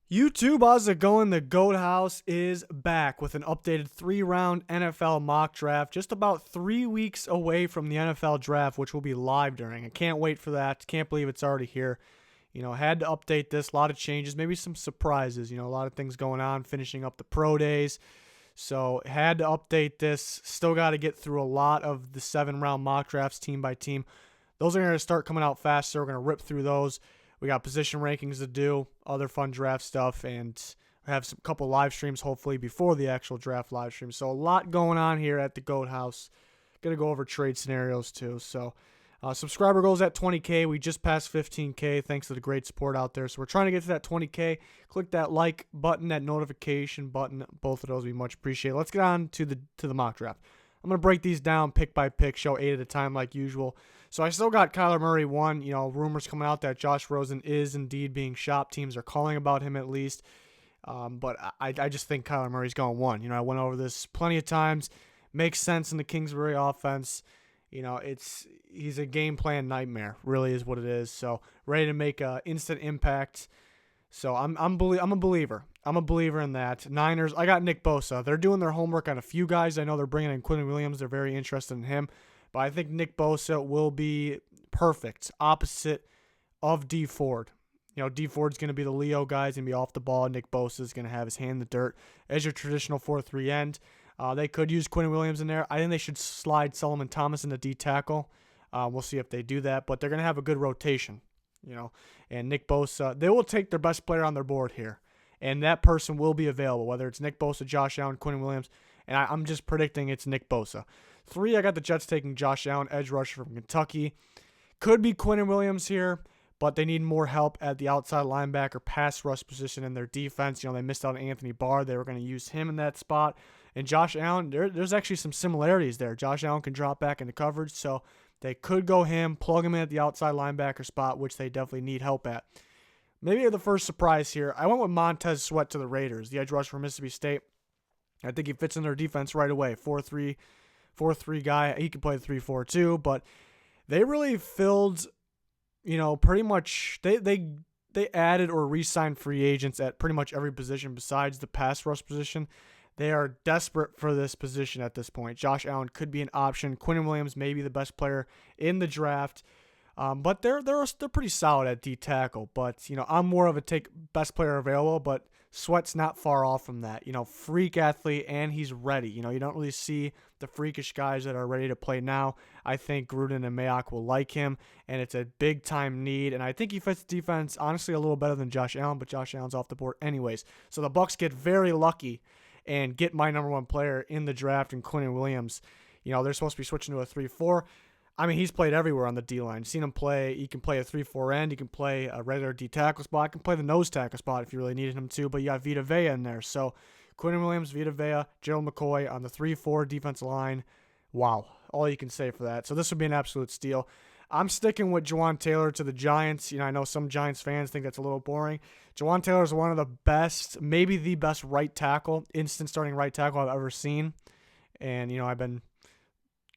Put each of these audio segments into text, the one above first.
YouTube, how's it going? The GOAT House is back with an updated 3-round NFL mock draft, just about 3 weeks away from the NFL draft, which will be live during. I can't wait for that. Can't believe it's already here. Had to update this. A lot of changes, maybe some surprises. A lot of things going on, finishing up the pro days. So had to update this. Still got to get through a lot of the 7-round mock drafts team by team. Those are going to start coming out faster. We're going to rip through those. We got position rankings to do, other fun draft stuff, and have some couple live streams hopefully before the actual draft live stream. So a lot going on here at the GOAT House. Going to go over trade scenarios too. So subscriber goals at 20K. We just passed 15K thanks to the great support out there. So we're trying to get to that 20K. Click that like button, that notification button. Both of those would be much appreciated. Let's get on to the mock draft. I'm going to break these down pick by pick, show 8 at a time like usual. So I still got Kyler Murray 1. Rumors coming out that Josh Rosen is indeed being shopped. Teams are calling about him at least. But I just think Kyler Murray's going 1. I went over this plenty of times. Makes sense in the Kingsbury offense. He's a game plan nightmare, really is what it is. So ready to make an instant impact. So I'm a believer. I'm a believer in that. Niners, I got Nick Bosa. They're doing their homework on a few guys. I know they're bringing in Quinnen Williams. They're very interested in him. But I think Nick Bosa will be perfect, opposite of D Ford. D Ford's going to be the Leo guy. He's going to be off the ball. Nick Bosa is going to have his hand in the dirt as your traditional 4-3 end. They could use Quinnen Williams in there. I think they should slide Solomon Thomas into D tackle. We'll see if they do that. But they're going to have a good rotation. And Nick Bosa, they will take their best player on their board here. And that person will be available, whether it's Nick Bosa, Josh Allen, Quinnen Williams. And I'm just predicting it's Nick Bosa. 3, I got the Jets taking Josh Allen, edge rusher from Kentucky. Could be Quinnen Williams here, but they need more help at the outside linebacker pass rush position in their defense. They missed out on Anthony Barr. They were going to use him in that spot. And Josh Allen, there's actually some similarities there. Josh Allen can drop back into coverage, so they could go him, plug him in at the outside linebacker spot, which they definitely need help at. Maybe the first surprise here, I went with Montez Sweat to the Raiders, the edge rusher from Mississippi State. I think he fits in their defense right away. 4-3 guy. He can play the 3-4 too, but they really filled, pretty much they added or re-signed free agents at pretty much every position besides the pass rush position. They are desperate for this position at this point. Josh Allen could be an option. Quinnen Williams may be the best player in the draft. But they're pretty solid at D tackle. But I'm more of a take best player available. But Sweat's not far off from that. Freak athlete, and he's ready. You don't really see the freakish guys that are ready to play now. I think Gruden and Mayock will like him, and it's a big time need. And I think he fits the defense honestly a little better than Josh Allen. But Josh Allen's off the board anyways. So the Bucs get very lucky and get my number 1 player in the draft in Quinnen Williams. They're supposed to be switching to a 3-4. He's played everywhere on the D-line. Seen him play. He can play a 3-4 end. He can play a regular D tackle spot. He can play the nose tackle spot if you really needed him to. But you got Vita Vea in there. So Quinnen Williams, Vita Vea, Gerald McCoy on the 3-4 defensive line. Wow. All you can say for that. So this would be an absolute steal. I'm sticking with Jawaan Taylor to the Giants. I know some Giants fans think that's a little boring. Jawaan Taylor is one of the best, maybe the best right tackle, instant starting right tackle I've ever seen. And, I've been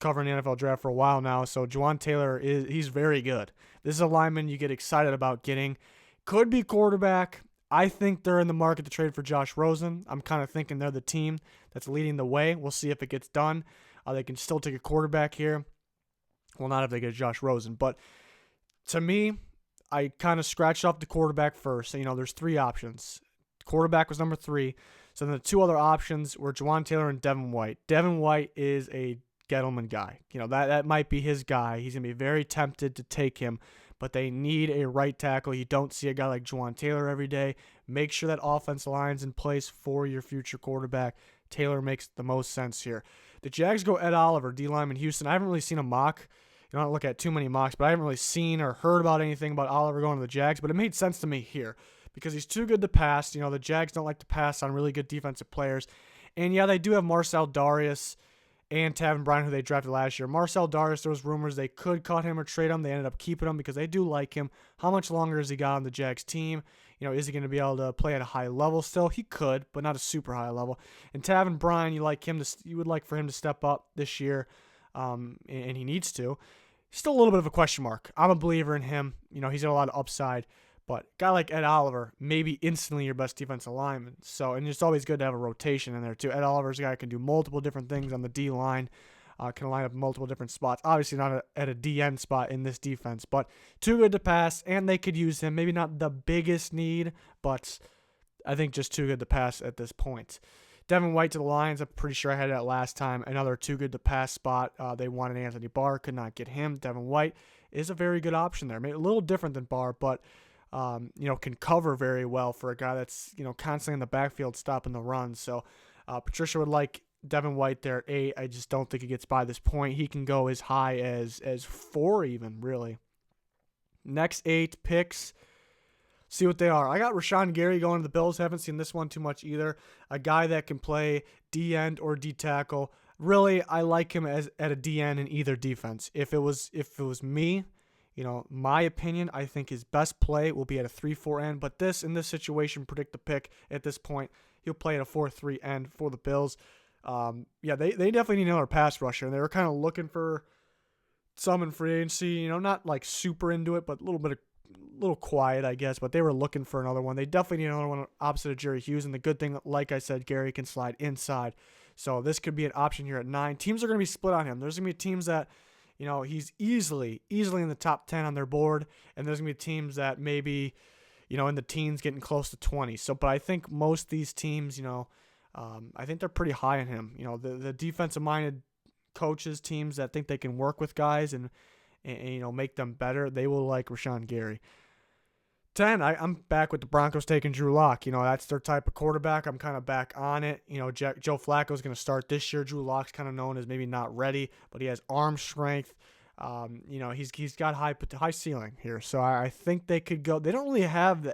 covering the NFL draft for a while now, so Jawaan Taylor, he's very good. This is a lineman you get excited about getting. Could be quarterback. I think they're in the market to trade for Josh Rosen. I'm kind of thinking they're the team that's leading the way. We'll see if it gets done. They can still take a quarterback here. Well, not if they get Josh Rosen, but to me, I kind of scratched off the quarterback first. There's 3 options. Quarterback was number 3. So then the 2 other options were Jawaan Taylor and Devin White. Devin White is a Gettleman guy. That might be his guy. He's going to be very tempted to take him, but they need a right tackle. You don't see a guy like Jawaan Taylor every day. Make sure that offensive line's in place for your future quarterback. Taylor makes the most sense here. The Jags go Ed Oliver, D-lineman Houston. I haven't really seen a mock. I don't look at too many mocks, but I haven't really seen or heard about anything about Oliver going to the Jags, but it made sense to me here because he's too good to pass. The Jags don't like to pass on really good defensive players. And, yeah, they do have Marcel Darius and Taven Bryan, who they drafted last year. Marcel Darius, there was rumors they could cut him or trade him. They ended up keeping him because they do like him. How much longer has he got on the Jags team? Is he going to be able to play at a high level still? He could, but not a super high level. And Taven Bryan, you would like for him to step up this year, and he needs to. Still a little bit of a question mark. I'm a believer in him. He's got a lot of upside, But a guy like Ed Oliver, maybe instantly your best defensive lineman. So, and it's always good to have a rotation in there too. Ed Oliver's a guy who can do multiple different things on the D line, can line up multiple different spots. Obviously not at a DN spot in this defense, but too good to pass, and they could use him. Maybe not the biggest need, but I think just too good to pass at this point. Devin White to the Lions, I'm pretty sure I had that last time. Another too good to pass spot. They wanted Anthony Barr, could not get him. Devin White is a very good option there. Maybe a little different than Barr, but can cover very well for a guy that's, constantly in the backfield stopping the run. So Patricia would like Devin White there at 8. I just don't think he gets by this point. He can go as high as 4 even, really. Next 8 picks, see what they are. I got Rashawn Gary going to the Bills. Haven't seen this one too much either. A guy that can play D end or D tackle. Really, I like him at a D end in either defense. If it was me, my opinion, I think his best play will be at a 3-4 end. But in this situation, predict the pick at this point. He'll play at a 4-3 end for the Bills. They definitely need another pass rusher. And they were kind of looking for some in free agency. Not like super into it, but a little quiet, I guess. But they were looking for another one. They definitely need another one opposite of Jerry Hughes. And the good thing, like I said, Gary can slide inside. So this could be an option here at 9. Teams are going to be split on him. There's going to be teams that he's easily in the top 10 on their board, and there's going to be teams that maybe, in the teens getting close to 20. So, but I think most of these teams, I think they're pretty high on him. The defensive-minded coaches, teams that think they can work with guys and make them better, they will like Rashawn Gary. 10, I'm back with the Broncos taking Drew Lock. That's their type of quarterback. I'm kind of back on it. Joe Flacco's going to start this year. Drew Lock's kind of known as maybe not ready, but he has arm strength. He's got high ceiling here. So I think they could go. They don't really have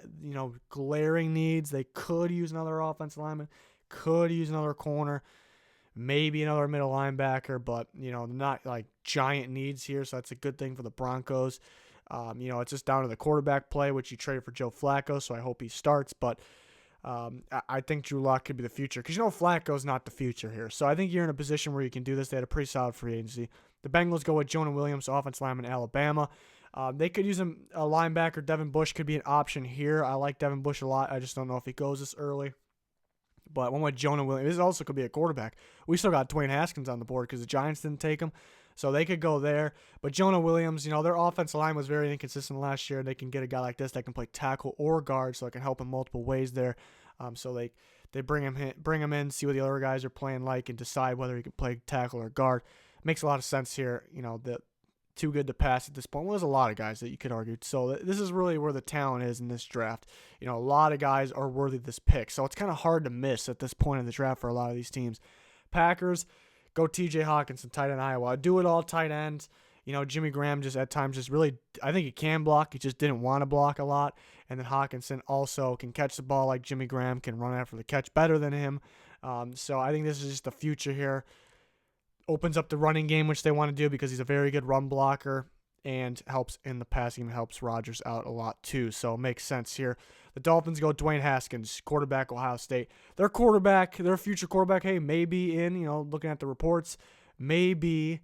glaring needs. They could use another offensive lineman, could use another corner, maybe another middle linebacker, but not like giant needs here. So that's a good thing for the Broncos. It's just down to the quarterback play, which you traded for Joe Flacco, so I hope he starts. But I think Drew Lock could be the future because, Flacco's not the future here. So I think you're in a position where you can do this. They had a pretty solid free agency. The Bengals go with Jonah Williams, offensive lineman, Alabama. They could use a linebacker. Devin Bush could be an option here. I like Devin Bush a lot. I just don't know if he goes this early. But one with Jonah Williams, this also could be a quarterback. We still got Dwayne Haskins on the board because the Giants didn't take him. So they could go there. But Jonah Williams, their offensive line was very inconsistent last year. They can get a guy like this that can play tackle or guard, so it can help in multiple ways there. So they bring him in, see what the other guys are playing like, and decide whether he can play tackle or guard. Makes a lot of sense here. The too good to pass at this point. Well, there's a lot of guys that you could argue. So this is really where the talent is in this draft. A lot of guys are worthy of this pick. So it's kind of hard to miss at this point in the draft for a lot of these teams. Packers, go TJ Hawkinson, tight end Iowa. Do it all tight end. Jimmy Graham just at times just really, I think he can block. He just didn't want to block a lot. And then Hawkinson also can catch the ball like Jimmy Graham, can run after the catch better than him. So I think this is just the future here. Opens up the running game, which they want to do because he's a very good run blocker and helps in the passing game, helps Rodgers out a lot too. So it makes sense here. The Dolphins go Dwayne Haskins, quarterback, Ohio State. Their future quarterback, hey, maybe in, looking at the reports, maybe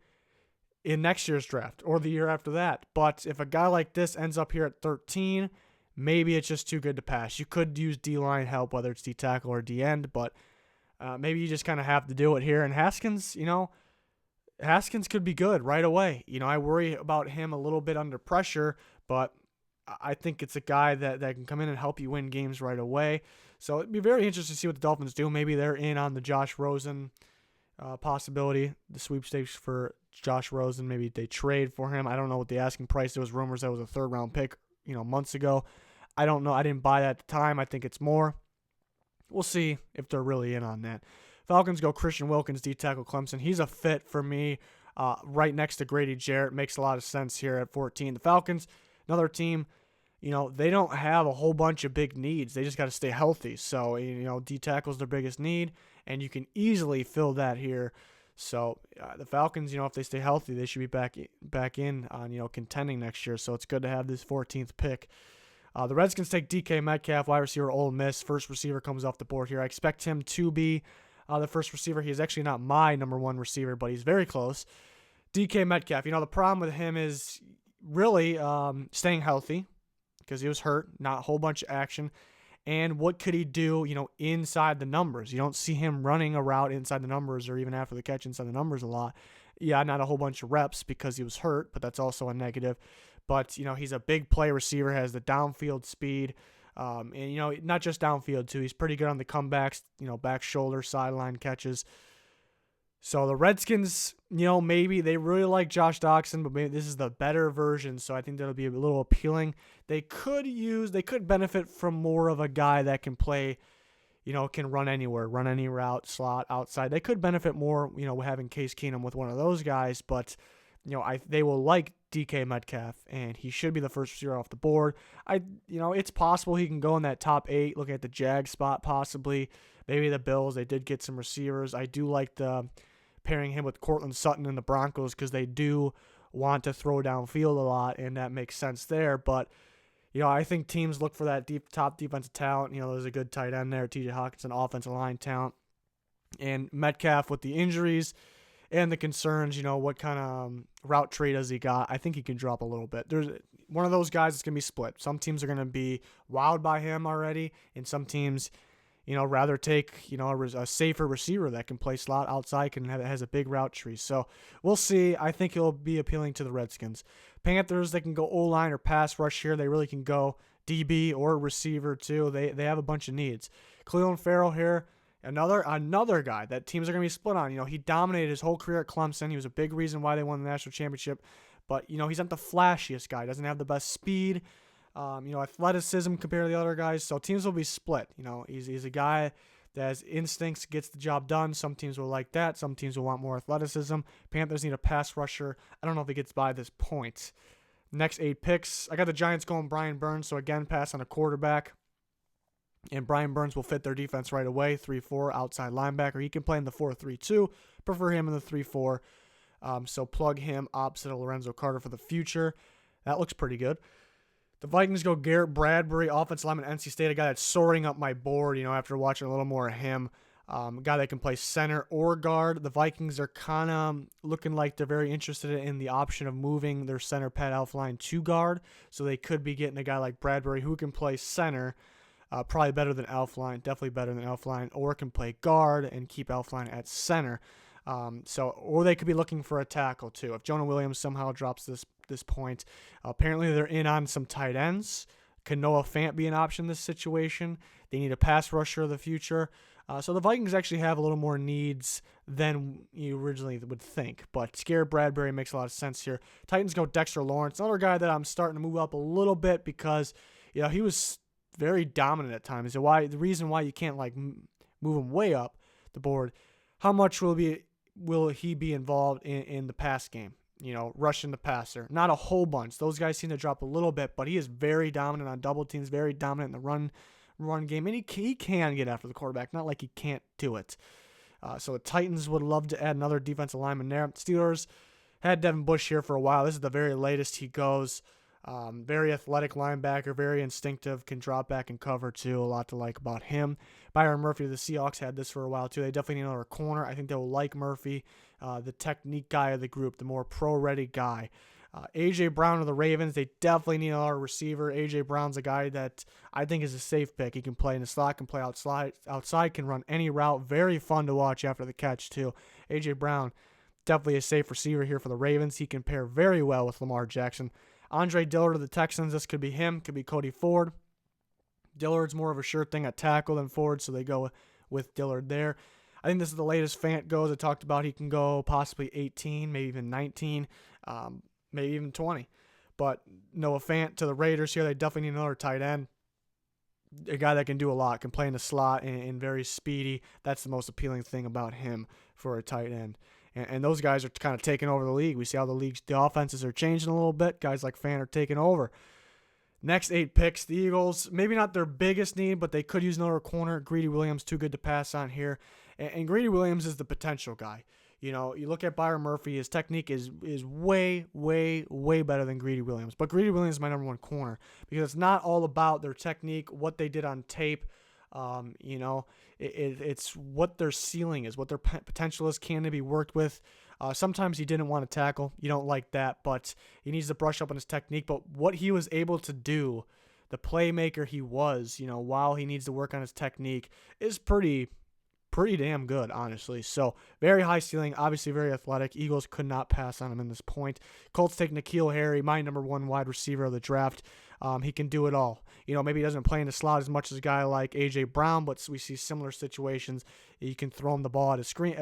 in next year's draft or the year after that. But if a guy like this ends up here at 13, maybe it's just too good to pass. You could use D-line help, whether it's D-tackle or D-end, but maybe you just kind of have to do it here. And Haskins, Haskins could be good right away. I worry about him a little bit under pressure, but I think it's a guy that can come in and help you win games right away. So it'd be very interesting to see what the Dolphins do. Maybe they're in on the Josh Rosen possibility, the sweepstakes for Josh Rosen. Maybe they trade for him. I don't know what the asking price. There was rumors that was a 3rd-round pick, months ago. I don't know. I didn't buy that at the time. I think it's more. We'll see if they're really in on that. Falcons go Christian Wilkins, D-tackle Clemson. He's a fit for me right next to Grady Jarrett. Makes a lot of sense here at 14. The Falcons, another team, they don't have a whole bunch of big needs. They just got to stay healthy. So, D-tackle is their biggest need, and you can easily fill that here. So the Falcons, if they stay healthy, they should be back in on, contending next year. So it's good to have this 14th pick. The Redskins take DK Metcalf, wide receiver, Ole Miss. First receiver comes off the board here. I expect him to be the first receiver. He is actually not my number 1 receiver, but he's very close. DK Metcalf, the problem with him is really staying healthy. because he was hurt, not a whole bunch of action. And what could he do, inside the numbers? You don't see him running a route inside the numbers or even after the catch inside the numbers a lot. Yeah, not a whole bunch of reps because he was hurt, but that's also a negative. But, he's a big play receiver, has the downfield speed. And, not just downfield, too. He's pretty good on the comebacks, back shoulder, sideline catches. So the Redskins, maybe they really like Josh Doctson, but maybe this is the better version, so I think that'll be a little appealing. They could benefit from more of a guy that can play, can run anywhere, run any route, slot, outside. They could benefit more, having Case Keenum with one of those guys, but, they will like DK Metcalf, and he should be the first receiver off the board. It's possible he can go in that top 8, looking at the Jag spot possibly. Maybe the Bills, they did get some receivers. I do like pairing him with Courtland Sutton and the Broncos because they do want to throw downfield a lot, and that makes sense there. But, I think teams look for that top defensive talent. There's a good tight end there, TJ Hawkinson, offensive line talent. And Metcalf with the injuries and the concerns, what kind of route tree does he got? I think he can drop a little bit. There's one of those guys that's going to be split. Some teams are going to be wowed by him already, and some teams rather take, a safer receiver that can play slot outside and has a big route tree. So we'll see. I think it'll be appealing to the Redskins. Panthers, they can go O-line or pass rush here. They really can go DB or receiver too. They have a bunch of needs. Clelin Ferrell here, another guy that teams are going to be split on. He dominated his whole career at Clemson. He was a big reason why they won the national championship. But, he's not the flashiest guy. Doesn't have the best speed. Athleticism compared to the other guys, so teams will be split. He's a guy that has instincts, gets the job done. Some teams will like that. Some teams will want more athleticism. Panthers need a pass rusher. I don't know if he gets by this point. Next 8 picks, I got the Giants going Brian Burns, so again, pass on a quarterback. And Brian Burns will fit their defense right away, 3-4, outside linebacker. He can play in the 4-3-2. Prefer him in the 3-4. So plug him opposite of Lorenzo Carter for the future. That looks pretty good. The Vikings go Garrett Bradbury, offensive lineman, NC State, a guy that's soaring up my board, after watching a little more of him. A guy that can play center or guard. The Vikings are kind of looking like they're very interested in the option of moving their center Pat Elflein to guard, so they could be getting a guy like Bradbury who can play center, probably better than Elflein, definitely better than Elflein, or can play guard and keep Elflein at center. Or they could be looking for a tackle too. If Jonah Williams somehow drops this point, apparently they're in on some tight ends. Can Noah Fant be an option in this situation? They need a pass rusher of the future. So the Vikings actually have a little more needs than you originally would think. But Garrett Bradbury makes a lot of sense here. Titans go Dexter Lawrence, another guy that I'm starting to move up a little bit because he was very dominant at times. The reason why you can't move him way up the board, how much will he be involved in the pass game? Rushing the passer. Not a whole bunch. Those guys seem to drop a little bit, but he is very dominant on double teams, very dominant in the run game, and he can get after the quarterback. Not like he can't do it. So the Titans would love to add another defensive lineman there. Steelers had Devin Bush here for a while. This is the very latest he goes. Very athletic linebacker, very instinctive, can drop back and cover too. A lot to like about him. Byron Murphy, the Seahawks, had this for a while too. They definitely need another corner. I think they will like Murphy, the technique guy of the group, the more pro-ready guy. A.J. Brown of the Ravens, they definitely need another receiver. A.J. Brown's a guy that I think is a safe pick. He can play in the slot, can play outside, can run any route. Very fun to watch after the catch too. A.J. Brown, definitely a safe receiver here for the Ravens. He can pair very well with Lamar Jackson. Andre Dillard of the Texans, this could be him, could be Cody Ford. Dillard's more of a sure thing at tackle than Ford, so they go with Dillard there. I think this is the latest Fant goes. I talked about he can go possibly 18, maybe even 19, maybe even 20. But Noah Fant to the Raiders here, they definitely need another tight end. A guy that can do a lot, can play in the slot and very speedy. That's the most appealing thing about him for a tight end. And those guys are kind of taking over the league. We see how the offenses are changing a little bit. Guys like Fant are taking over. Next 8 picks, the Eagles, maybe not their biggest need, but they could use another corner. Greedy Williams, too good to pass on here. And Greedy Williams is the potential guy. You look at Byron Murphy, his technique is way, way, way better than Greedy Williams. But Greedy Williams is my number one corner because it's not all about their technique, what they did on tape. It's what their ceiling is, what their potential is, can they be worked with. Sometimes he didn't want to tackle. You don't like that, but he needs to brush up on his technique. But what he was able to do the playmaker he was, while he needs to work on his technique, is pretty damn good, honestly. So very high ceiling, obviously very athletic. Eagles could not pass on him in this point. Colts take N'Keal Harry, my number 1 wide receiver of the draft. He can do it all. Maybe he doesn't play in the slot as much as a guy like A.J. Brown, but we see similar situations. You can throw him the ball at a screen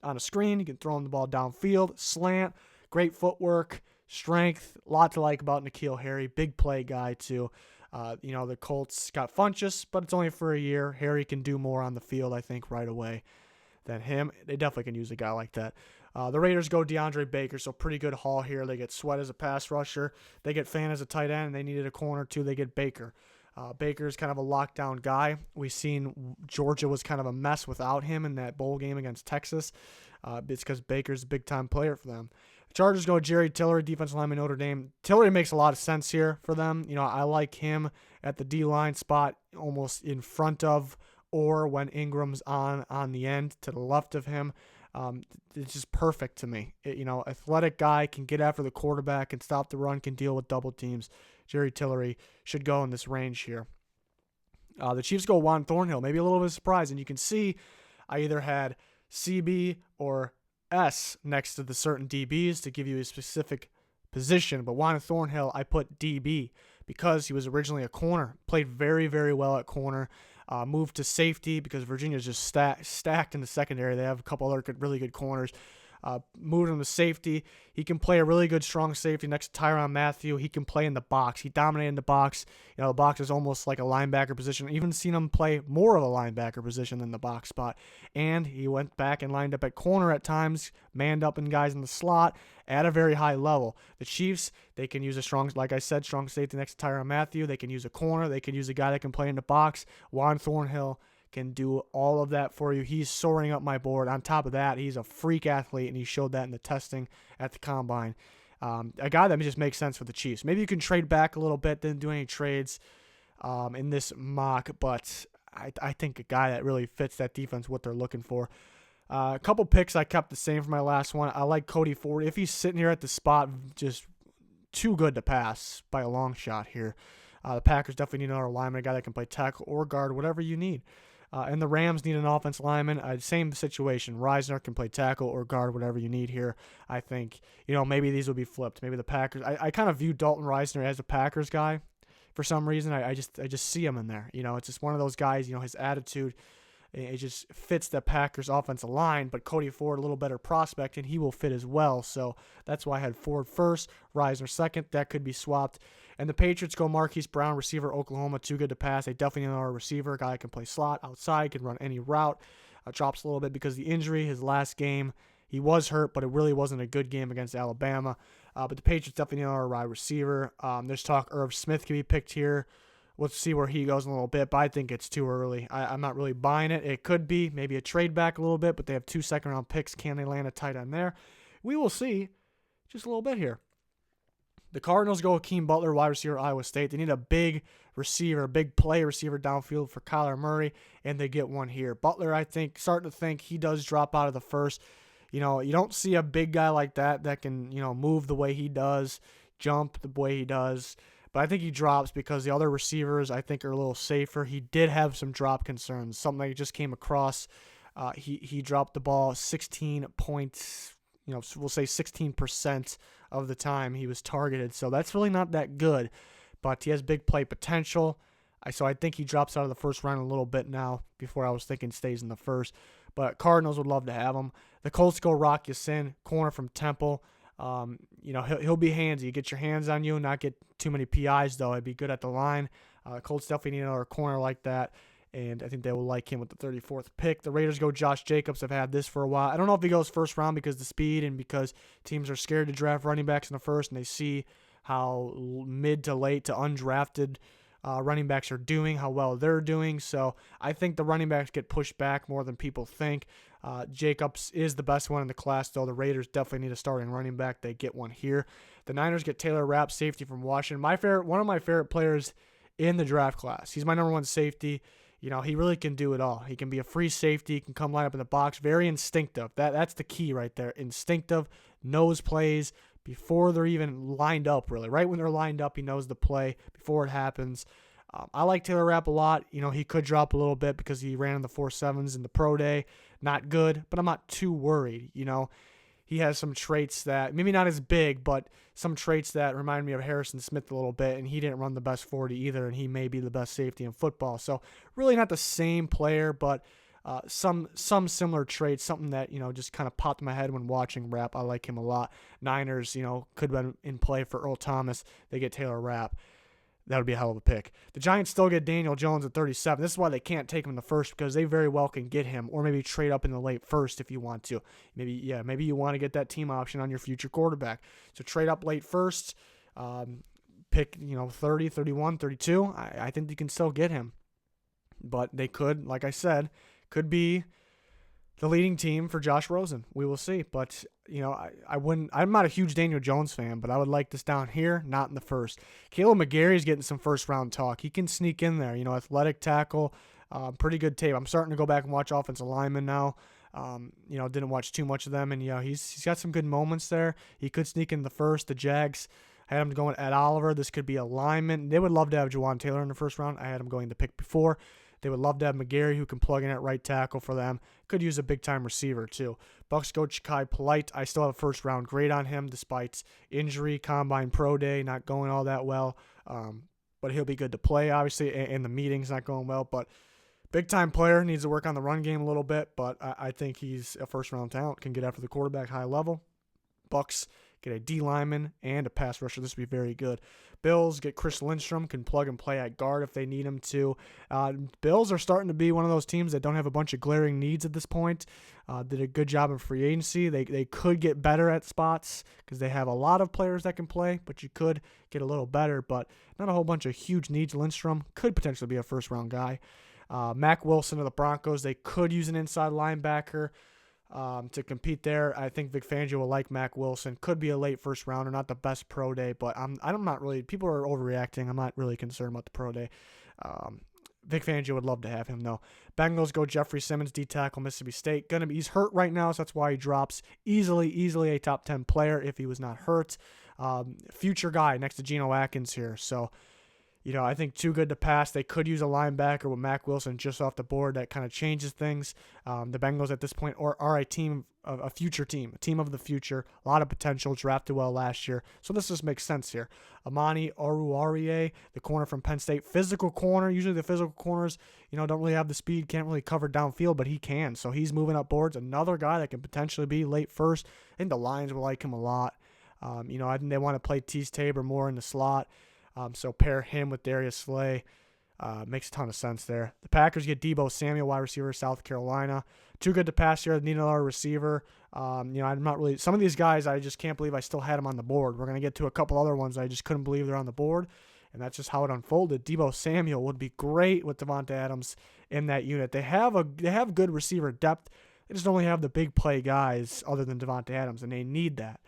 on a screen. You can throw him the ball downfield, slant, great footwork, strength. A lot to like about N'Keal Harry. Big play guy too. The Colts got Funchess, but it's only for a year. Harry can do more on the field, I think, right away than him. They definitely can use a guy like that. The Raiders go DeAndre Baker, so pretty good haul here. They get Sweat as a pass rusher. They get Fan as a tight end, and they needed a corner too. They get Baker. Baker's kind of a lockdown guy. We've seen Georgia was kind of a mess without him in that bowl game against Texas. It's because Baker's a big-time player for them. Chargers go Jerry Tillery, defensive lineman, Notre Dame. Tillery makes a lot of sense here for them. I like him at the D-line spot, almost in front of or when Ingram's on the end to the left of him. It's just perfect to me. Athletic guy, can get after the quarterback, can stop the run, can deal with double teams. Jerry Tillery should go in this range here. The Chiefs go Juan Thornhill, maybe a little bit of surprise. And you can see I either had CB or S next to the certain DBs to give you a specific position. But Juan Thornhill, I put DB because he was originally a corner. Played very, very well at corner. Moved to safety because Virginia's just stacked in the secondary. They have a couple other really good corners. Moved him to safety. He can play a really good strong safety next to Tyrann Mathieu. He can play in the box. He dominated in the box. The box is almost like a linebacker position. Even seen him play more of a linebacker position than the box spot. And he went back and lined up at corner at times, manned up in guys in the slot at a very high level. The Chiefs, they can use a strong, like I said, strong safety next to Tyrann Mathieu. They can use a corner. They can use a guy that can play in the box. Juan Thornhill can do all of that for you. He's soaring up my board. On top of that, he's a freak athlete, and he showed that in the testing at the Combine. A guy that just makes sense for the Chiefs. Maybe you can trade back a little bit, didn't do any trades in this mock, but I think a guy that really fits that defense, what they're looking for. A couple picks I kept the same for my last one. I like Cody Ford. If he's sitting here at the spot, just too good to pass by a long shot here. The Packers definitely need another lineman, a guy that can play tackle or guard, whatever you need. And the Rams need an offensive lineman. Same situation. Reisner can play tackle or guard, whatever you need here. I think, maybe these will be flipped. Maybe the Packers. I kind of view Dalton Reisner as a Packers guy for some reason. I just see him in there. It's just one of those guys, his attitude, it just fits the Packers offensive line. But Cody Ford, a little better prospect, and he will fit as well. So that's why I had Ford first, Reisner second. That could be swapped. And the Patriots go Marquise Brown, receiver, Oklahoma, too good to pass. They definitely need another receiver, a guy that can play slot, outside, can run any route. Drops a little bit because of the injury. His last game, he was hurt, but it really wasn't a good game against Alabama. But the Patriots definitely need another wide receiver. There's talk Irv Smith can be picked here. We'll see where he goes in a little bit, but I think it's too early. I'm not really buying it. It could be maybe a trade back a little bit, but they have 2 second-round picks. Can they land a tight end there? We will see just a little bit here. The Cardinals go Hakeem Butler, wide receiver, Iowa State. They need a big receiver, big play receiver downfield for Kyler Murray, and they get one here. Butler, I think, starting to think he does drop out of the first. You don't see a big guy like that can, move the way he does, jump the way he does. But I think he drops because the other receivers, I think, are a little safer. He did have some drop concerns, something I just came across. He dropped the ball 16 points, we'll say 16% of the time he was targeted. So that's really not that good, but he has big play potential. So I think he drops out of the first round a little bit now. Before I was thinking stays in the first. But Cardinals would love to have him. The Colts go Rock Ya-Sin, corner from Temple. He'll be handsy. Get your hands on you, not get too many PIs, though. I'd be good at the line. Colts definitely need another corner like that, and I think they will like him with the 34th pick. The Raiders go Josh Jacobs. I've had this for a while. I don't know if he goes first round because of the speed and because teams are scared to draft running backs in the first, and they see how mid to late to undrafted running backs are doing, how well they're doing. So I think the running backs get pushed back more than people think. Jacobs is the best one in the class, though. The Raiders definitely need a starting running back. They get one here. The Niners get Taylor Rapp, safety from Washington. One of my favorite players in the draft class. He's my number one safety. He really can do it all. He can be a free safety. He can come line up in the box. Very instinctive. That's the key right there. Instinctive, knows plays, before they're even lined up, really. Right when they're lined up, he knows the play before it happens. I like Taylor Rapp a lot. He could drop a little bit because he ran in the 4.7s in the pro day. Not good, but I'm not too worried. He has some traits that, maybe not as big, but some traits that remind me of Harrison Smith a little bit, and he didn't run the best 40 either, and he may be the best safety in football. So really not the same player, but some similar traits, something that, just kind of popped in my head when watching Rapp. I like him a lot. Niners, could have been in play for Earl Thomas. They get Taylor Rapp. That would be a hell of a pick. The Giants still get Daniel Jones at 37. This is why they can't take him in the first, because they very well can get him, or maybe trade up in the late first if you want to. Maybe you want to get that team option on your future quarterback. So trade up late first, pick 30, 31, 32. I think you can still get him. But they could, like I said, could be the leading team for Josh Rosen. We will see. But, I'm not a huge Daniel Jones fan, but I would like this down here, not in the first. Caleb McGarry is getting some first-round talk. He can sneak in there, athletic tackle, pretty good tape. I'm starting to go back and watch offensive linemen now. Didn't watch too much of them, and, he's got some good moments there. He could sneak in the first. The Jags, I had him going at Oliver. This could be a lineman. They would love to have Juwan Taylor in the first round. I had him going the pick before. They would love to have McGarry, who can plug in at right tackle for them. Could use a big-time receiver, too. Bucks go Chakai Polite. I still have a first-round grade on him, despite injury, combine, pro day, not going all that well. But he'll be good to play, obviously, and the meeting's not going well. But big-time player, needs to work on the run game a little bit. But I think he's a first-round talent, can get after the quarterback high level. Bucks get a D lineman and a pass rusher. This would be very good. Bills get Chris Lindstrom, can plug and play at guard if they need him to. Bills are starting to be one of those teams that don't have a bunch of glaring needs at this point. Did a good job in free agency. They could get better at spots because they have a lot of players that can play, but you could get a little better, but not a whole bunch of huge needs. Lindstrom could potentially be a first-round guy. Mac Wilson of the Broncos, they could use an inside linebacker to compete there. I think Vic Fangio will like Mac Wilson. Could be a late first rounder, not the best pro day, but I'm not really, people are overreacting. I'm not really concerned about the pro day. Vic Fangio would love to have him though. Bengals go Jeffrey Simmons, D tackle, Mississippi State. He's hurt right now, so that's why he drops. Easily a top 10 player if he was not hurt. Future guy next to Geno Atkins here. So, I think too good to pass. They could use a linebacker with Mac Wilson just off the board. That kind of changes things. The Bengals at this point are a team, a future team, a team of the future. A lot of potential, drafted well last year. So this just makes sense here. Amani Oruwariye, the corner from Penn State, physical corner. Usually the physical corners, don't really have the speed, can't really cover downfield, but he can. So he's moving up boards. Another guy that can potentially be late first. I think the Lions will like him a lot. I think they want to play Tease Tabor more in the slot. So pair him with Darius Slay. Makes a ton of sense there. The Packers get Deebo Samuel, wide receiver, South Carolina. Too good to pass here. Need another receiver. I'm not really. Some of these guys, I just can't believe I still had them on the board. We're going to get to a couple other ones I just couldn't believe they're on the board. And that's just how it unfolded. Deebo Samuel would be great with Devonta Adams in that unit. They have good receiver depth. They just only have the big play guys other than Devonta Adams, and they need that.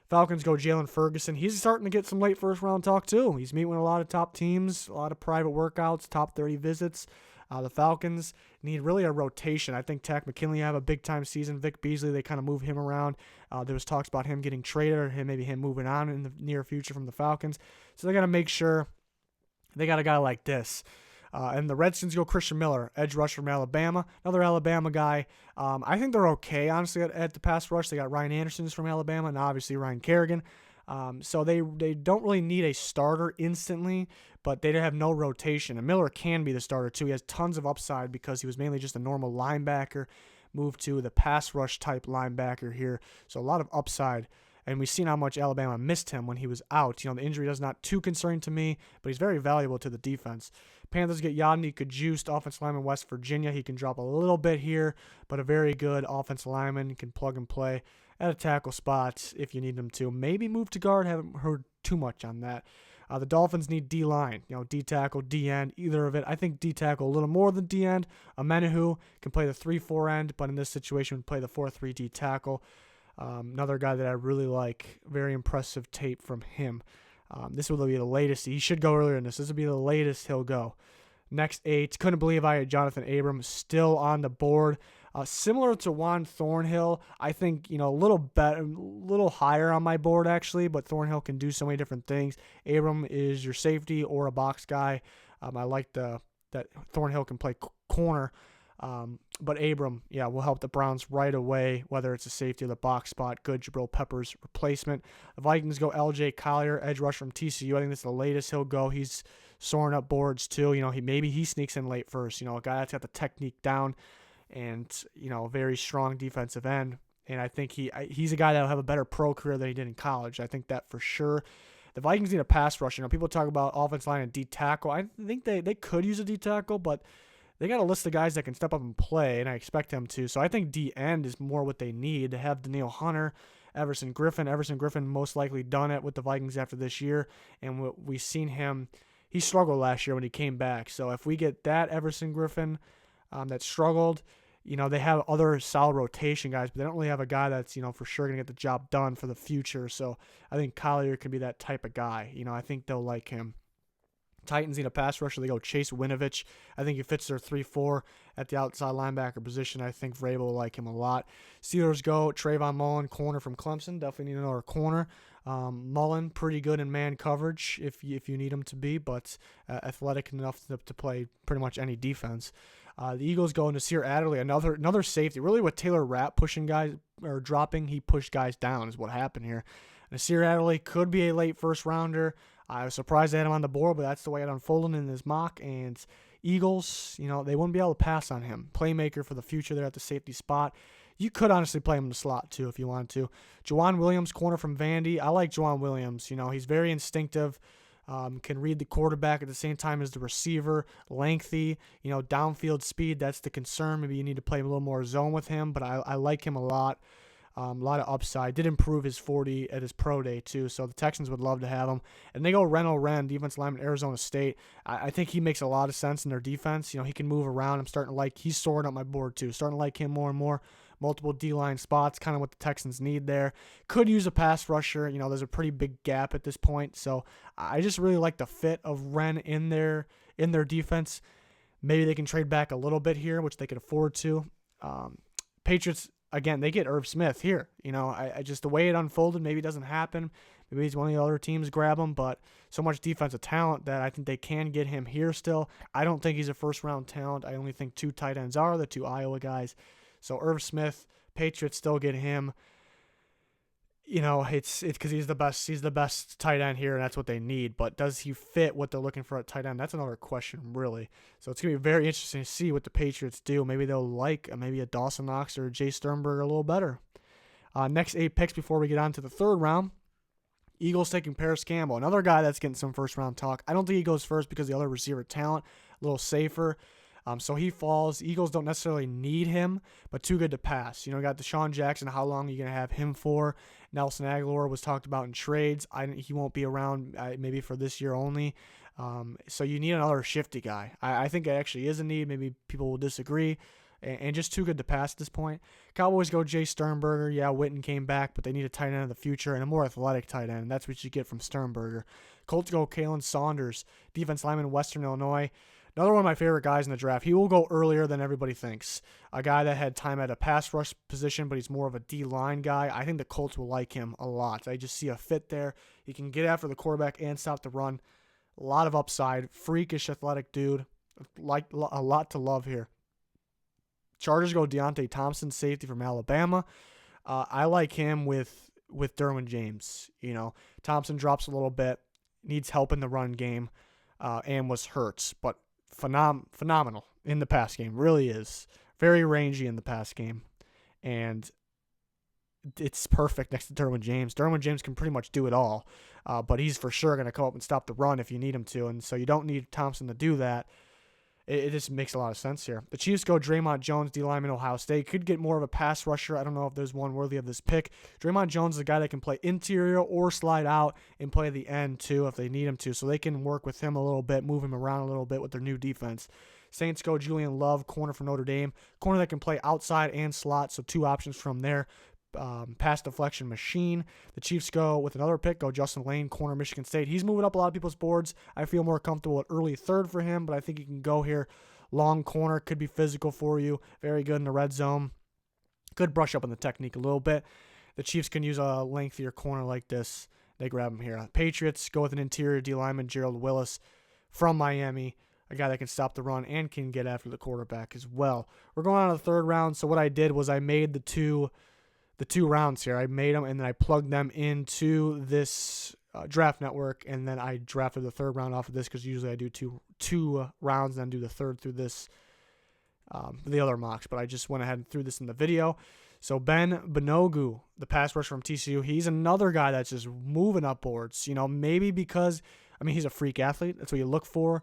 Falcons go Jalen Ferguson. He's starting to get some late first-round talk, too. He's meeting with a lot of top teams, a lot of private workouts, top 30 visits. The Falcons need really a rotation. I think Takk McKinley have a big-time season. Vic Beasley, they kind of move him around. There was talks about him getting traded or maybe him moving on in the near future from the Falcons. So they got to make sure they got a guy like this. And the Redskins go Christian Miller, edge rusher from Alabama. Another Alabama guy. I think they're okay, honestly, at the pass rush. They got Ryan Anderson from Alabama and obviously Ryan Kerrigan. So they don't really need a starter instantly, but they have no rotation. And Miller can be the starter, too. He has tons of upside because he was mainly just a normal linebacker, moved to the pass rush type linebacker here. So a lot of upside. And we've seen how much Alabama missed him when he was out. The injury is not too concerning to me, but he's very valuable to the defense. Panthers get Yadni Kajust, offensive lineman, West Virginia. He can drop a little bit here, but a very good offensive lineman. Can plug and play at a tackle spot if you need him to. Maybe move to guard. Haven't heard too much on that. The Dolphins need D-line, D tackle, D end, either of it. I think D tackle a little more than D end. Amenahu can play the 3-4 end, but in this situation would play the 4-3 D tackle. Another guy that I really like, very impressive tape from him. This will be the latest. He should go earlier in this. This will be the latest he'll go. Next 8. Couldn't believe I had Jonathan Abrams still on the board. Similar to Juan Thornhill, I think, a little better, a little higher on my board actually, but Thornhill can do so many different things. Abram is your safety or a box guy. I like that Thornhill can play corner, but Abram, will help the Browns right away, whether it's a safety or the box spot. Good Jabril Peppers replacement. The Vikings go L.J. Collier, edge rush from TCU. I think that's the latest he'll go. He's soaring up boards too. Maybe he sneaks in late first. A guy that's got the technique down. And, very strong defensive end. And I think he's a guy that will have a better pro career than he did in college. I think that for sure. The Vikings need a pass rush. People talk about offensive line and D tackle. I think they could use a D tackle, but they got a list of guys that can step up and play, and I expect them to. So I think D end is more what they need. To have Danielle Hunter, Everson Griffin. Everson Griffin most likely done it with the Vikings after this year. And we've seen him. He struggled last year when he came back. So if we get that Everson Griffin that struggled, they have other solid rotation guys, but they don't really have a guy that's, for sure going to get the job done for the future. So I think Collier can be that type of guy. I think they'll like him. Titans need a pass rusher. They go Chase Winovich. I think he fits their 3-4 at the outside linebacker position. I think Vrabel will like him a lot. Steelers go Trayvon Mullen, corner from Clemson. Definitely need another corner. Mullen, pretty good in man coverage if you need him to be, but athletic enough to play pretty much any defense. The Eagles go Nasir Adderley, another safety. Really with Taylor Rapp pushing guys or dropping, he pushed guys down is what happened here. Nasir Adderley could be a late first rounder. I was surprised they had him on the board, but that's the way it unfolded in his mock. And Eagles, they wouldn't be able to pass on him. Playmaker for the future there at the safety spot. You could honestly play him in the slot, too, if you wanted to. Juwan Williams, corner from Vandy. I like Juwan Williams. He's very instinctive, can read the quarterback at the same time as the receiver, lengthy, downfield speed. That's the concern. Maybe you need to play a little more zone with him, but I like him a lot. A lot of upside. Did improve his 40 at his pro day, too, so the Texans would love to have him. And they go Renner, defense lineman, Arizona State. I think he makes a lot of sense in their defense. He can move around. I'm starting to like, he's soaring up my board, too. Starting to like him more and more. Multiple D-line spots, kind of what the Texans need there. Could use a pass rusher. There's a pretty big gap at this point, so I just really like the fit of Ren in their defense. Maybe they can trade back a little bit here, which they could afford to. Patriots, again, they get Irv Smith here. I just the way it unfolded, maybe it doesn't happen. Maybe he's one of the other teams grab him, but so much defensive talent that I think they can get him here still. I don't think he's a first-round talent. I only think 2 tight ends are the 2 Iowa guys. So Irv Smith, Patriots still get him. It's because he's the best tight end here, and that's what they need. But does he fit what they're looking for at tight end? That's another question, really. So it's gonna be very interesting to see what the Patriots do. Maybe they'll like maybe a Dawson Knox or a Jay Sternberger a little better. Next 8 picks before we get on to the third round. Eagles taking Paris Campbell, another guy that's getting some first round talk. I don't think he goes first because the other receiver talent a little safer. So he falls. Eagles don't necessarily need him, but too good to pass. Got Deshaun Jackson. How long are you going to have him for? Nelson Aguilar was talked about in trades. He won't be around maybe for this year only. So you need another shifty guy. I think it actually is a need. Maybe people will disagree. And just too good to pass at this point. Cowboys go Jay Sternberger. Yeah, Witten came back, but they need a tight end of the future and a more athletic tight end. That's what you get from Sternberger. Colts go Kalen Saunders, defense lineman, Western Illinois. Another one of my favorite guys in the draft. He will go earlier than everybody thinks. A guy that had time at a pass rush position, but he's more of a D-line guy. I think the Colts will like him a lot. I just see a fit there. He can get after the quarterback and stop the run. A lot of upside. Freakish athletic dude. Like a lot to love here. Chargers go Deontay Thompson, safety from Alabama. I like him with Derwin James. Thompson drops a little bit, needs help in the run game, and was hurt, but phenomenal in the pass game. Really is. Very rangy in the pass game. And it's perfect next to Derwin James. Derwin James can pretty much do it all, but he's for sure going to come up and stop the run if you need him to, and so you don't need Thompson to do that. It just makes a lot of sense here. The Chiefs go Draymond Jones, D-lineman, Ohio State. Could get more of a pass rusher. I don't know if there's one worthy of this pick. Draymond Jones is a guy that can play interior or slide out and play the end, too, if they need him to. So they can work with him a little bit, move him around a little bit with their new defense. Saints go Julian Love, corner from Notre Dame. Corner that can play outside and slot, so 2 options from there. Pass deflection machine. The Chiefs go with another pick, go Justin Lane, corner, Michigan State. He's moving up a lot of people's boards. I feel more comfortable at early third for him, but I think he can go here Long corner, could be physical for you. Very good in the red zone. Could brush up on the technique a little bit. The Chiefs can use a lengthier corner like this. They grab him here. Patriots go with an interior D lineman, Gerald Willis from Miami, a guy that can stop the run and can get after the quarterback as well. We're going on to the third round, so what I did was I made the two rounds here. I made them, and then I plugged them into this draft network, and then I drafted the third round off of this because usually I do two rounds and then do the third through this, the other mocks, but I just went ahead and threw this in the video. So Ben Banogu, the pass rusher from TCU, he's another guy that's just moving up boards. Maybe because, he's a freak athlete. That's what you look for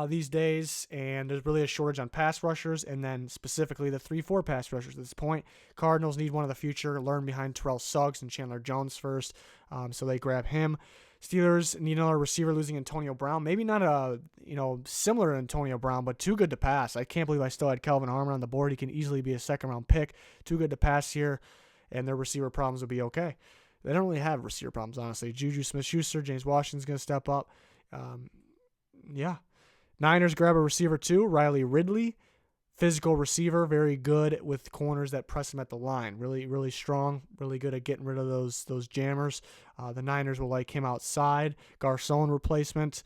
these days, and there's really a shortage on pass rushers, and then specifically the 3-4 pass rushers at this point. Cardinals need one of the future, learn behind Terrell Suggs and Chandler Jones first, so they grab him. Steelers need another receiver, losing Antonio Brown. Maybe not similar to Antonio Brown, but too good to pass. I can't believe I still had Kelvin Harmon on the board. He can easily be a second-round pick. Too good to pass here, and their receiver problems will be okay. They don't really have receiver problems, honestly. Juju Smith-Schuster, James Washington's going to step up. Niners grab a receiver too, Riley Ridley. Physical receiver, very good with corners that press him at the line. Really, really strong, really good at getting rid of those jammers. The Niners will like him outside. Garcon replacement.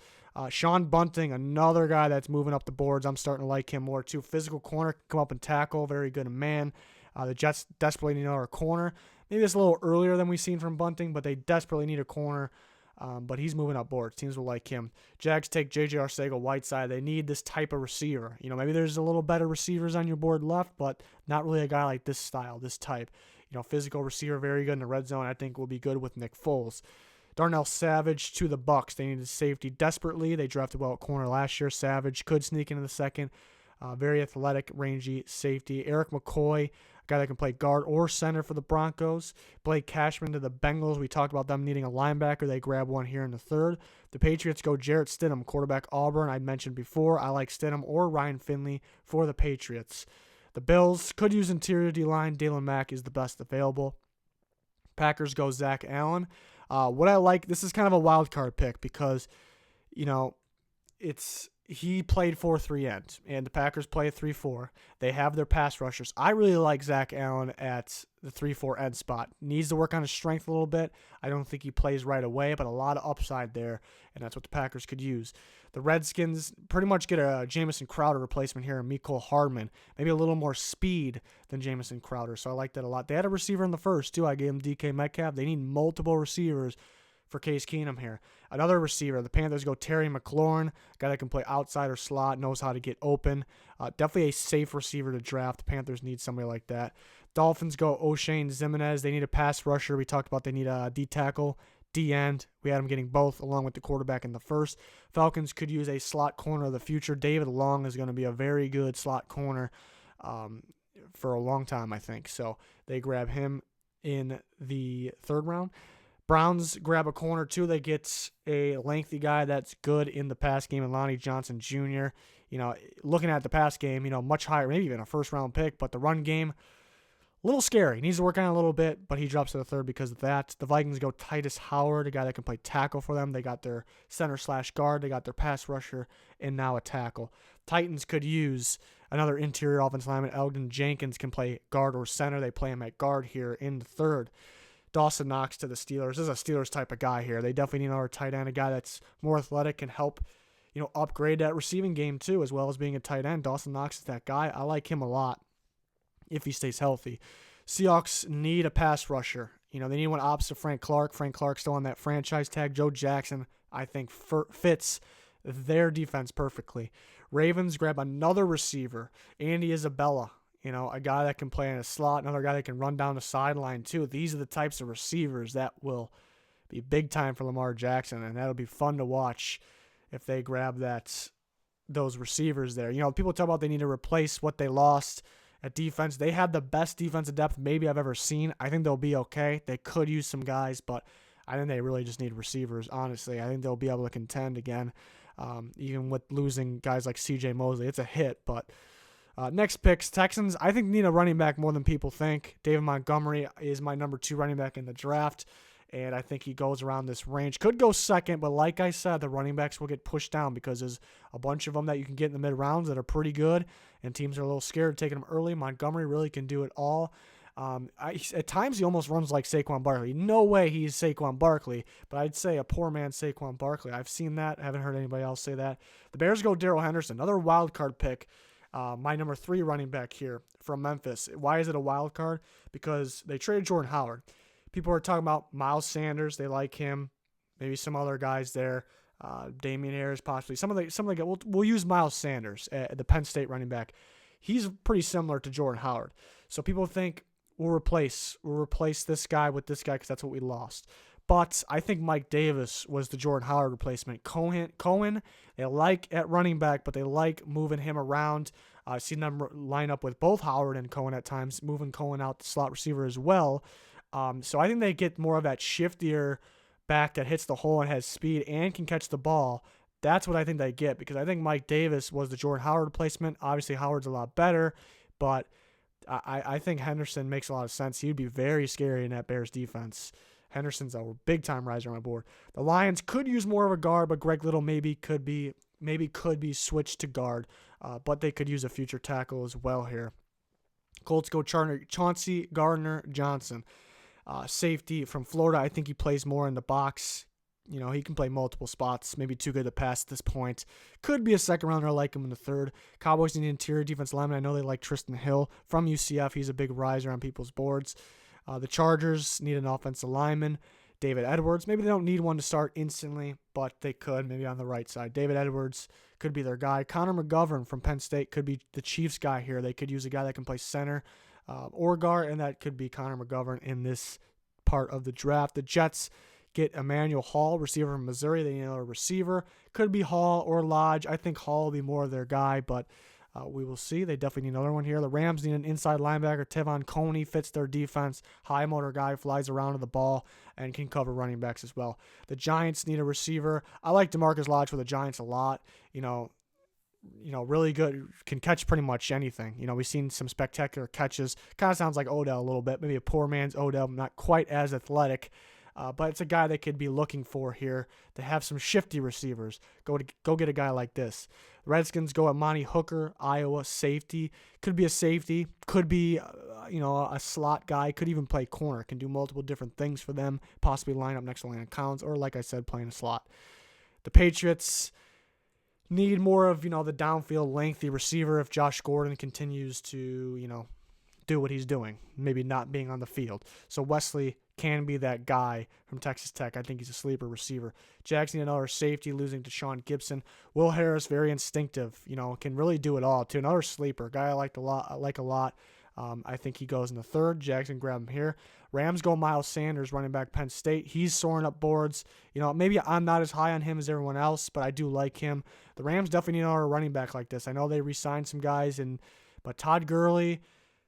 Sean Bunting, another guy that's moving up the boards. I'm starting to like him more too. Physical corner, come up and tackle, very good in man. The Jets desperately need another corner. Maybe it's a little earlier than we've seen from Bunting, but they desperately need a corner. But he's moving up boards. Teams will like him. Jags take J.J. Arcega-Whiteside. They need this type of receiver. Maybe there's a little better receivers on your board left, but not really a guy like this style, this type. Physical receiver, very good in the red zone. I think will be good with Nick Foles. Darnell Savage to the Bucs. They needed safety desperately. They drafted well at corner last year. Savage could sneak into the second. Very athletic, rangy safety. Eric McCoy, guy that can play guard or center for the Broncos. Blake Cashman to the Bengals. We talked about them needing a linebacker. They grab one here in the third. The Patriots go Jarrett Stidham, quarterback Auburn. I mentioned before, I like Stidham or Ryan Finley for the Patriots. The Bills could use interior D-line. Dalen Mack is the best available. Packers go Zach Allen. What I like, this is kind of a wild card pick because, he played 4-3 end, and the Packers play 3-4. They have their pass rushers. I really like Zach Allen at the 3-4 end spot. Needs to work on his strength a little bit. I don't think he plays right away, but a lot of upside there, and that's what the Packers could use. The Redskins pretty much get a Jamison Crowder replacement here, and Mecole Hardman. Maybe a little more speed than Jamison Crowder, so I like that a lot. They had a receiver in the first, too. I gave him DK Metcalf. They need multiple receivers for Case Keenum here. Another receiver, the Panthers go Terry McLaurin, a guy that can play outside or slot, knows how to get open. Definitely a safe receiver to draft. The Panthers need somebody like that. Dolphins go O'Shane Ximenez. They need a pass rusher. We talked about they need a D-tackle, D-end. We had them getting both along with the quarterback in the first. Falcons could use a slot corner of the future. David Long is going to be a very good slot corner for a long time, I think. So they grab him in the third round. Browns grab a corner, too. They get a lengthy guy that's good in the pass game, and Lonnie Johnson Jr. Looking at the pass game, much higher, maybe even a first-round pick, but the run game, a little scary. He needs to work on it a little bit, but he drops to the third because of that. The Vikings go Titus Howard, a guy that can play tackle for them. They got their center/guard. They got their pass rusher, and now a tackle. Titans could use another interior offensive lineman. Elgin Jenkins can play guard or center. They play him at guard here in the third. Dawson Knox to the Steelers. This is a Steelers type of guy here. They definitely need another tight end, a guy that's more athletic, can help, upgrade that receiving game too, as well as being a tight end. Dawson Knox is that guy. I like him a lot if he stays healthy. Seahawks need a pass rusher. They need one opposite Frank Clark. Frank Clark still on that franchise tag. Joe Jackson, I think, fits their defense perfectly. Ravens grab another receiver, Andy Isabella. A guy that can play in a slot, another guy that can run down the sideline too. These are the types of receivers that will be big time for Lamar Jackson, and that'll be fun to watch if they grab those receivers there. People talk about they need to replace what they lost at defense. They had the best defensive depth maybe I've ever seen. I think they'll be okay. They could use some guys, but I think they really just need receivers, honestly. I think they'll be able to contend again, even with losing guys like C.J. Mosley. It's a hit, but... next picks, Texans, I think need a running back more than people think. David Montgomery is my number 2 running back in the draft. and I think he goes around this range. Could go second, but like I said, the running backs will get pushed down because there's a bunch of them that you can get in the mid-rounds that are pretty good, and teams are a little scared of taking them early. Montgomery really can do it all. At times, he almost runs like Saquon Barkley. No way he's Saquon Barkley, but I'd say a poor man Saquon Barkley. I've seen that. I haven't heard anybody else say that. The Bears go Darrell Henderson, another wild card pick. My number 3 running back here from Memphis. Why is it a wild card? Because they traded Jordan Howard. People are talking about Miles Sanders. They like him. Maybe some other guys there. Damien Harris possibly. Some of the guys. We'll use Miles Sanders, the Penn State running back. He's pretty similar to Jordan Howard. So people think we'll replace this guy with this guy because that's what we lost. But I think Mike Davis was the Jordan Howard replacement. Cohen, they like at running back, but they like moving him around. I've seen them line up with both Howard and Cohen at times, moving Cohen out to slot receiver as well. So I think they get more of that shiftier back that hits the hole and has speed and can catch the ball. That's what I think they get, because I think Mike Davis was the Jordan Howard replacement. Obviously, Howard's a lot better, but I think Henderson makes a lot of sense. He'd be very scary in that Bears defense. Henderson's a big-time riser on my board. The Lions could use more of a guard, but Greg Little maybe could be switched to guard, but they could use a future tackle as well here. Colts go Chauncey Gardner-Johnson. Safety from Florida. I think he plays more in the box. You know, he can play multiple spots. Maybe too good to pass at this point. Could be a second rounder. I like him in the 3rd. Cowboys need an interior defense lineman. I know they like Tristan Hill from UCF. He's a big riser on people's boards. The Chargers need an offensive lineman. David Edwards. Maybe they don't need one to start instantly, but they could, maybe on the right side. David Edwards could be their guy. Connor McGovern from Penn State could be the Chiefs guy here. They could use a guy that can play center or guard, and that could be Connor McGovern in this part of the draft. The Jets get Emmanuel Hall, receiver from Missouri. They need another receiver. Could be Hall or Lodge. I think Hall will be more of their guy, but we will see. They definitely need another one here. The Rams need an inside linebacker. Tevon Coney fits their defense. High motor guy, flies around to the ball, and can cover running backs as well. The Giants need a receiver. I like DeMarcus Lodge for the Giants a lot. You know, really good. Can catch pretty much anything. You know, we've seen some spectacular catches. Kind of sounds like Odell a little bit. Maybe a poor man's Odell, not quite as athletic. But it's a guy they could be looking for here to have some shifty receivers. Go get a guy like this. The Redskins go Amani Hooker, Iowa, safety. Could be a safety. Could be, a slot guy. Could even play corner. Can do multiple different things for them. Possibly line up next to Landon Collins, or like I said, playing a slot. The Patriots need more of, the downfield lengthy receiver if Josh Gordon continues to, do what he's doing. Maybe not being on the field. So Wesley can be that guy from Texas Tech. I think he's a sleeper receiver. Jags need another safety, losing to Sean Gibson. Will Harris, very instinctive, can really do it all too. Another sleeper, guy I like a lot. I think he goes in the 3rd. Jags can grab him here. Rams go Miles Sanders, running back, Penn State. He's soaring up boards. Maybe I'm not as high on him as everyone else, but I do like him. The Rams definitely need another running back like this. I know they re-signed some guys, but Todd Gurley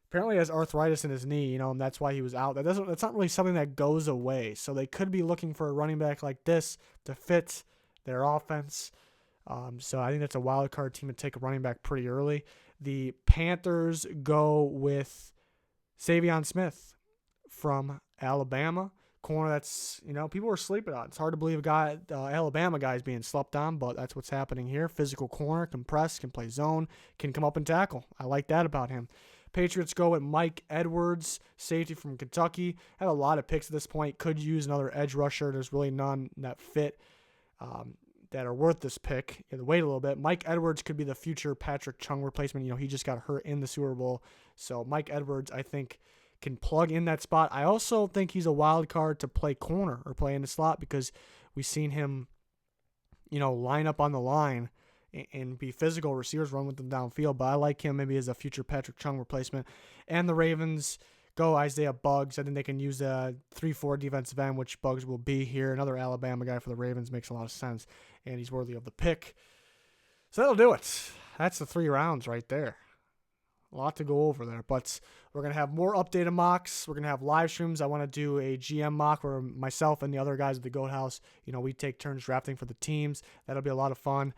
apparently has arthritis in his knee, and that's why he was out. That's not really something that goes away. So they could be looking for a running back like this to fit their offense. So I think that's a wild card team to take a running back pretty early. The Panthers go with Savion Smith from Alabama. Corner that's, people are sleeping on. It's hard to believe Alabama guy is being slept on, but that's what's happening here. Physical corner, can press, can play zone, can come up and tackle. I like that about him. Patriots go with Mike Edwards, safety from Kentucky. Have a lot of picks at this point. Could use another edge rusher. There's really none that fit that are worth this pick. You have to wait a little bit. Mike Edwards could be the future Patrick Chung replacement. He just got hurt in the Super Bowl. So Mike Edwards, I think, can plug in that spot. I also think he's a wild card to play corner or play in the slot because we've seen him, line up on the line and be physical. Receivers run with them downfield, but I like him maybe as a future Patrick Chung replacement. And the Ravens go Isaiah Buggs. I think they can use a 3-4 defensive end, which Buggs will be here. Another Alabama guy for the Ravens makes a lot of sense, and he's worthy of the pick. So that'll do it. That's the 3 rounds right there. A lot to go over there, but we're going to have more updated mocks. We're going to have live streams. I want to do a GM mock where myself and the other guys at the Goat House, we take turns drafting for the teams. That'll be a lot of fun.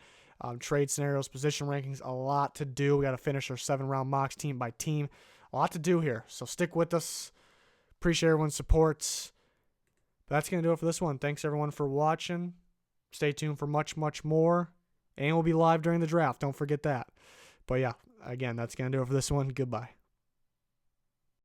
Trade scenarios, position rankings, a lot to do. We got to finish our 7-round mocks team by team. A lot to do here, so stick with us. Appreciate everyone's support. that's going to do it for this one. Thanks, everyone, for watching. Stay tuned for much, much more. And we'll be live during the draft. Don't forget that. But yeah, again, that's going to do it for this one. Goodbye.